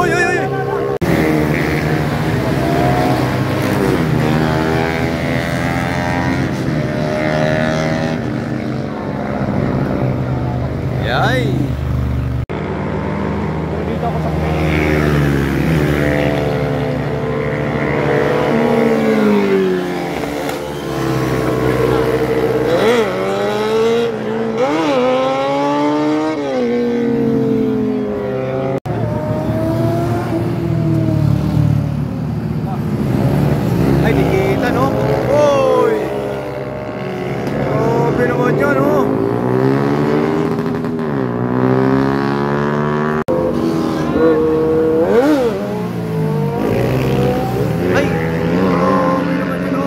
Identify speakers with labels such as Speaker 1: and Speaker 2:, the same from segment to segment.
Speaker 1: Uy, uy, uy. Yay.
Speaker 2: Dito ako sa
Speaker 1: ay, di kita, no? Uy! Grabe naman yan, no? Ay! Grabe naman yan, no?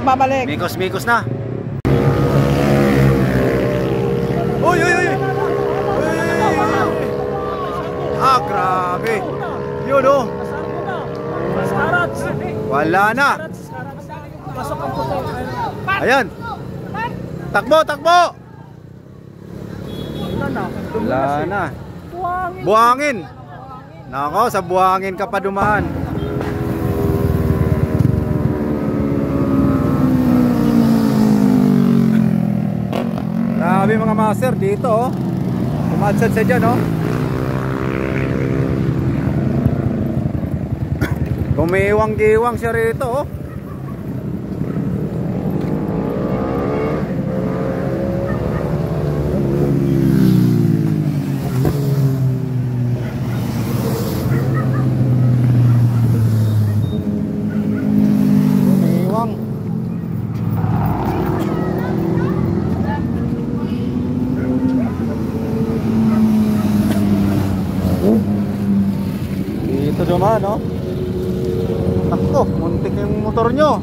Speaker 2: pagbabalik.
Speaker 1: Mikos-mikos na. Uy, uy, uy. Ah, grabe. Yun, oh. Wala na. Ayan. Takbo, takbo. Wala na. Buhangin. Nako, sa buhangin ka pa dumaan. Grabe mga master dito, oh. Umadsad siya dyan, oh. Gumiwang-giwang siya rito, oh. Gumiwang. Dito naman, no? Takto, muntik yung motor nyo.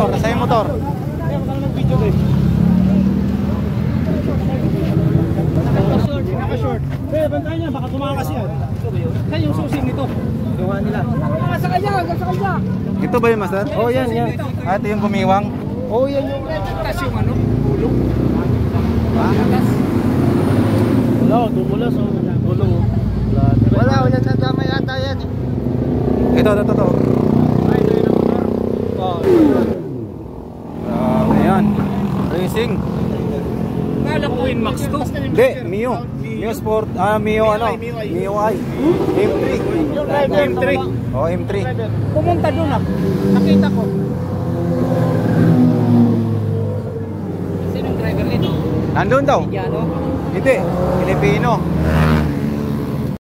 Speaker 1: Nasa yung motor.
Speaker 2: Naka-short. Pero bantayan niya, baka tumakas yan. Saan yung susing nito? Gawa nila. Sa kanya, sa kanya.
Speaker 1: Ito ba yung master?
Speaker 2: Oh, yan, yan.
Speaker 1: Ah, ito yung gumiwang.
Speaker 2: Oh, yan yung tas yung ano, gulong. Wala, dumulas oh. Gulong oh. Wala nadama yata yan eh.
Speaker 1: Ito.
Speaker 2: Ay, ito yung motor. Oh,
Speaker 1: Grabe yan. Racing.
Speaker 2: Kala ko Inmax to.
Speaker 1: Hindi, Mio. Mio Sport, Mio ano? Mio I. M3.
Speaker 2: Yung driver M3.
Speaker 1: Oh, M3.
Speaker 2: Pumunta doon ah. Nakita ko. Sinong driver nito?
Speaker 1: Nandun daw.
Speaker 2: Indiano?
Speaker 1: Hindi, Pilipino.